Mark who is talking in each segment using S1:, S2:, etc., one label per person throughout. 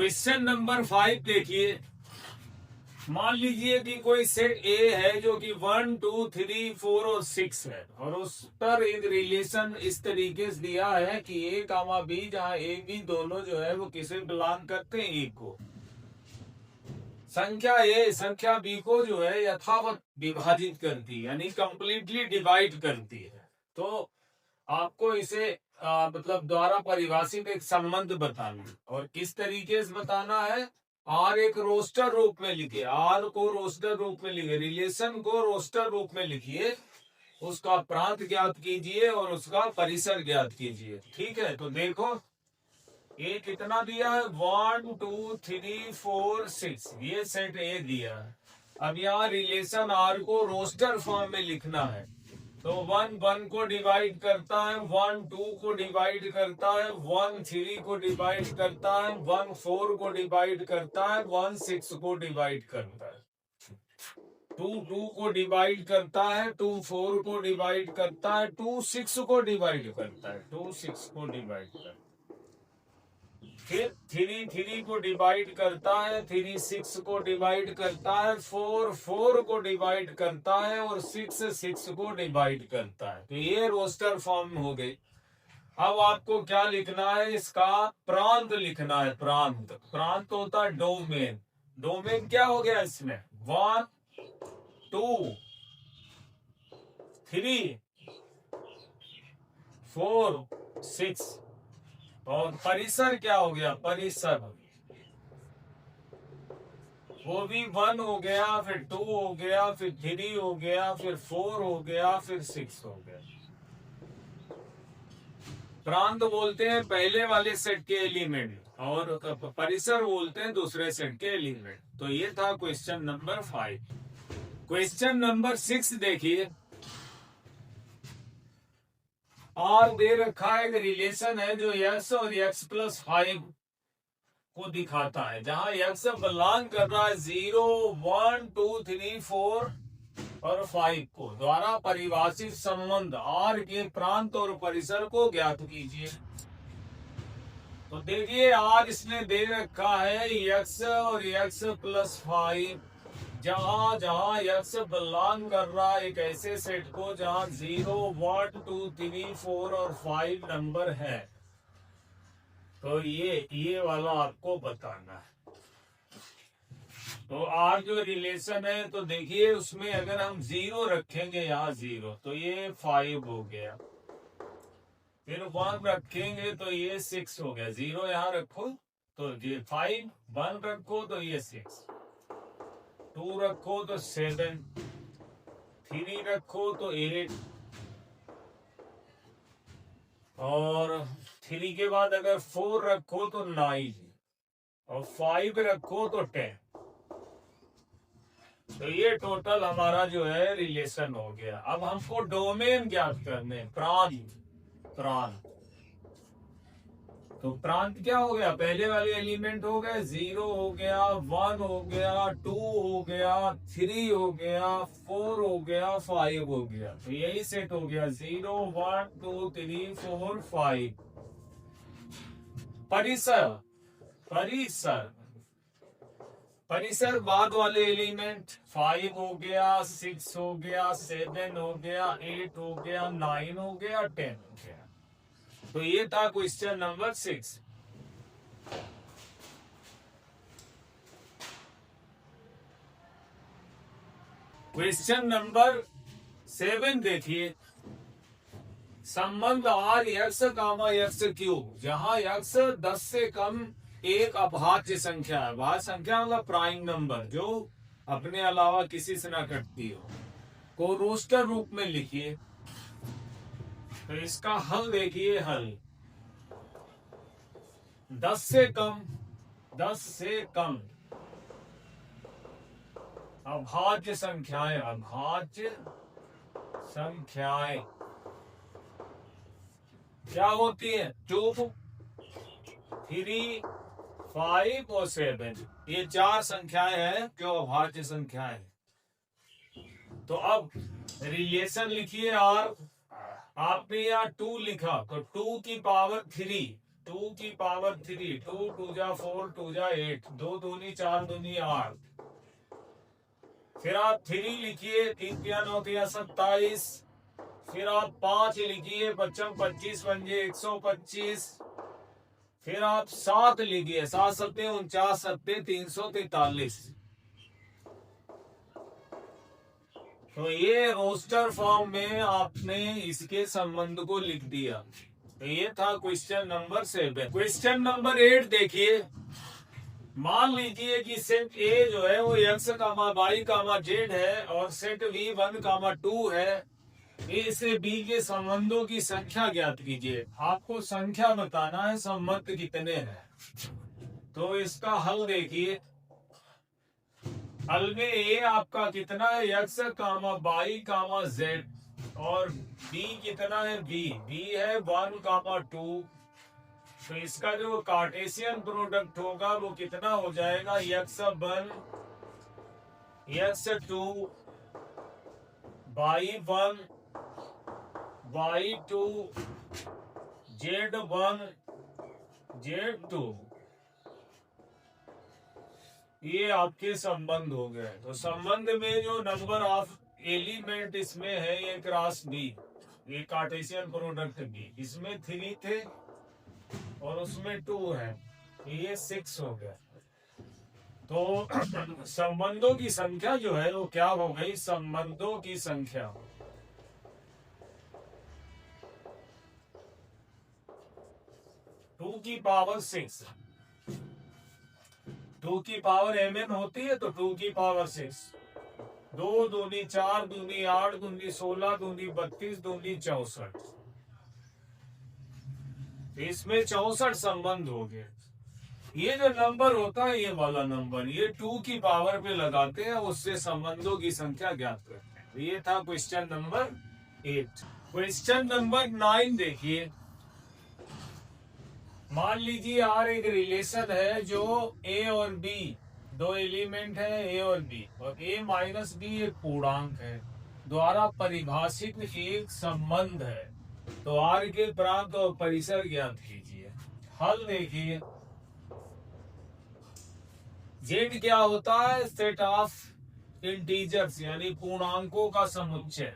S1: Question number 5 देखिए। मान लीजिए कि कोई सेट ए है जो कि 1 2 3 4 और 6 है और उस पर एक रिलेशन इस तरीके से दिया है कि ए कामा बी, जहां ए बी दोनों जो है वो किसे बिलोंग करते हैं, ए को। संख्या ए संख्या बी को जो है यथावत विभाजित करती है, यानी कंप्लीटली डिवाइड करती है। तो आपको इसे मतलब द्वारा परिभाषित एक संबंध बताना है। और किस तरीके से बताना है? आर एक रोस्टर रूप में लिखिए, आर को रोस्टर रूप में लिखिए, रिलेशन को रोस्टर रूप में लिखिए, उसका प्रांत ज्ञात कीजिए और उसका परिसर ज्ञात कीजिए। ठीक है, तो देखो ए कितना दिया है, 1 2 3 4 6, ये सेट ए दिया है। अब यहाँ रिलेशन आर को रोस्टर फॉर्म में लिखना है। तो 1 1 को डिवाइड करता है, 1 2 को डिवाइड करता है, 1 3 को डिवाइड करता है, 1 4 को डिवाइड करता है, 1 6 को डिवाइड करता है, 2 2 को डिवाइड करता है, 2 4 को डिवाइड करता है, 2 6 को डिवाइड करता है, 2 6 को डिवाइड करता है। फिर 3 3 को डिवाइड करता है, 3 6 को डिवाइड करता है, 4 4 को डिवाइड करता है और 6 6 को डिवाइड करता है। तो ये रोस्टर फॉर्म हो गई। अब आपको क्या लिखना है? इसका प्रांत लिखना है। प्रांत प्रांत होता है डोमेन। डोमेन क्या हो गया इसमें? 1 2 3 4 6। और परिसर क्या हो गया? परिसर वो भी 1 हो गया, फिर 2 हो गया, फिर 3 हो गया, फिर 4 हो गया, फिर 6 हो गया। प्रांत बोलते हैं पहले वाले सेट के एलिमेंट और परिसर बोलते हैं दूसरे सेट के एलिमेंट। तो ये था क्वेश्चन नंबर 5। क्वेश्चन नंबर 6 देखिए। आर दे रखा है, एक रिलेशन है जो x और x प्लस 5 को दिखाता है, जहां x बिलोंग कर रहा है 0 1 2 3 4 और 5 को। द्वारा परिभाषित संबंध आर के प्रांत और परिसर को ज्ञात कीजिए। तो देखिए आर इसने दे रखा है x और x प्लस 5, जहां जहां x बिलोंग कर रहा है एक ऐसे सेट को जहां 0 1 2 3 4 और 5 नंबर है। तो ये वाला आपको बताना है। तो आर जो रिलेशन है, तो देखिए उसमें अगर हम 0 रखेंगे, यहाँ 0, तो ये 5 हो गया। फिर 1 रखेंगे तो ये 6 हो गया। 0 यहाँ रखो तो ये 5, 1 रखो तो ये 6, 2 रखो तो 7, 3 रखो तो 8, और 3 के बाद अगर 4 रखो तो 9, और 5 रखो तो 10। तो ये टोटल हमारा जो है रिलेशन हो गया। अब हमको डोमेन ज्ञात करने, प्रांत। प्रांत तो प्रांत क्या हो गया? पहले वाले एलिमेंट हो गए, 0 हो गया, 1 हो गया, 2 हो गया, 3 हो गया, 4 हो गया, 5 हो गया। तो यही सेट हो गया, 0 1 2 3 4 5। परिसर परिसर परिसर बाद वाले एलिमेंट 5 हो गया, 6 हो गया, 7 हो गया, 8 हो गया, 9 हो गया, 10 हो गया। तो ये था क्वेश्चन नंबर 6। क्वेश्चन नंबर 7 देखिए। संबंध R x comma x cube, जहां एक्स 10 से कम एक अभाज्य संख्या है। अभाज्य संख्या मतलब प्राइम नंबर जो अपने अलावा किसी से ना कटती हो, को रोस्टर रूप में लिखिए। तो इसका हल देखिए। हल 10 से कम, 10 से कम अभाज्य संख्याएं, अभाज्य संख्याएं क्या होती है? 2 3 5 और 7, ये 4 संख्याएं हैं जो अभाज्य संख्याएं हैं। तो अब रिलेशन लिखिए आर। आपने यहाँ 2 लिखा तो 2 की पावर 3, 2 की पावर 3, 2 2 जा 4, 2 जा 8, 2 दूनी 4 दूनी 8। फिर आप 3 लिखिए, 3 तिया 9 तिया 27। फिर आप 5 लिखिए, 55 25 पंजे 125। फिर आप 7 लिखिए, 7 सत्ते 49 सत्ते 343। तो ये रोस्टर फॉर्म में आपने इसके संबंध को लिख दिया। तो ये था क्वेश्चन नंबर 7। क्वेश्चन नंबर 8 देखिए। मान लीजिए कि सेट ए जो है वो x, y, z है और सेट v1, 2 है। ए से बी के संबंधों की संख्या ज्ञात कीजिए। आपको संख्या बताना है, संबंध कितने हैं। तो इसका हल देखिए। हल में ए आपका कितना है, x, y, z और b कितना है, b है 1, 2। तो इसका जो कार्टेशियन प्रोडक्ट होगा वो कितना हो जाएगा, x1, x2, y1, y2, z1, z2। ये आपके संबंध हो गए। तो संबंध में जो नंबर ऑफ एलिमेंट इसमें है ये क्रॉस बी, ये कार्टेशियन प्रोडक्ट बी, इसमें 3 थे और उसमें 2 है, ये 6 हो गया। तो संबंधों की संख्या जो है वो क्या हो गई, संबंधों की संख्या 2 की पावर 6। 2 की पावर mn होती है तो 2 की पावर 6। 2 दूनी 4 दूनी 8 दूनी 16 दूनी 32 दूनी 64। इसमें 64 संबंध हो गए। ये जो नंबर होता है, ये वाला नंबर, ये 2 की पावर पे लगाते हैं, उससे संबंधों की संख्या ज्ञात करते हैं। ये था क्वेश्चन नंबर 8। क्वेश्चन नंबर 9 देखिए। मान लीजिए यार एक रिलेशन है जो ए और बी, 2 एलिमेंट है ए और बी, और ए माइनस बी एक पूर्णांक है, द्वारा परिभाषित एक संबंध है। तो आर के प्रांत और परिसर ज्ञात कीजिए। हल देखिए। जेड क्या होता है, सेट ऑफ इंटीजर्स यानी पूर्णांकों का समुच्चय।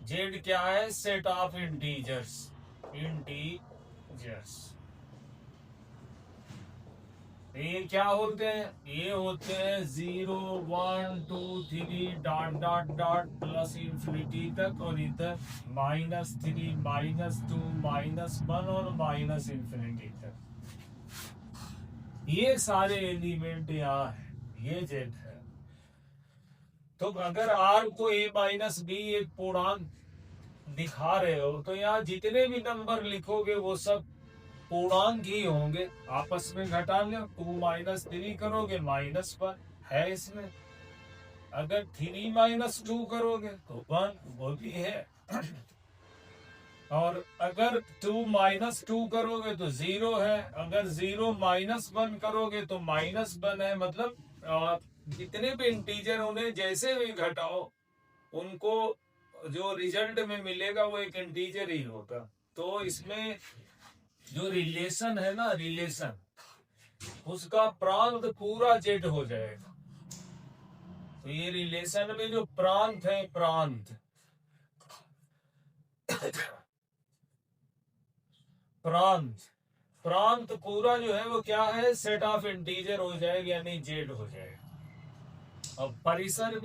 S1: जेड क्या है, सेट ऑफ इंटीजर्स। ये क्या होते हैं, ये होते हैं 0 1 2 3 dot dot dot plus infinity तक, और इधर -3 -2 -1 और माइनस इंफिनिटी तक। ये सारे एलिमेंट यहाँ है, ये जेड है। तो अगर आर को a माइनस बी एक पूर्णांक दिखा रहे हो तो यहाँ जितने भी नंबर लिखोगे वो सब पूर्णांक ही होंगे, आपस में घटा लो। 2 - 3 करोगे -1 है इसमें, अगर 3 - 2 करोगे तो 1 वो भी है, और अगर 2 - 2 करोगे तो 0 है, अगर 0 - 1 करोगे तो -1 है। मतलब जितने भी इंटीजर उन्हें जैसे भी घटाओ उनको जो रिजल्ट में मिलेगा वो एक इंटीजर ही होगा। तो इसमें जो रिलेशन है ना, रिलेशन, उसका प्रांत पूरा जेड हो जाएगा। तो ये रिलेशन में जो प्रांत है, प्रांत प्रांत पूरा जो है वो क्या है, सेट ऑफ इंटीजर हो जाएगा, यानी जेड हो जाएगा। और परिसर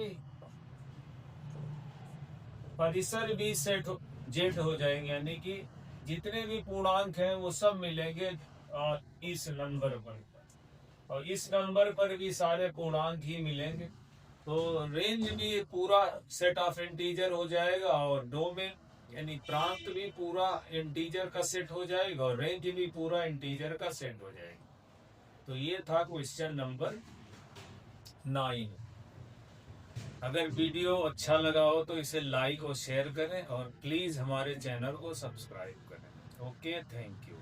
S1: भी सेट जेड हो जाएंगे, यानी कि जितने भी पूर्णांक हैं वो सब मिलेंगे इस नंबर पर, और इस नंबर पर भी सारे पूर्णांक ही मिलेंगे। तो रेंज भी पूरा सेट ऑफ इंटीजर हो जाएगा, और डोमेन यानी प्रांत भी पूरा इंटीजर का सेट हो जाएगा, और रेंज भी पूरा इंटीजर का सेट हो जाएगा। तो ये था क्वेश्चन नंबर 9। अगर वीडियो अच्छा लगा हो तो इसे लाइक और शेयर करें, और प्लीज हमारे चैनल को सब्सक्राइब करें। Okay, thank you.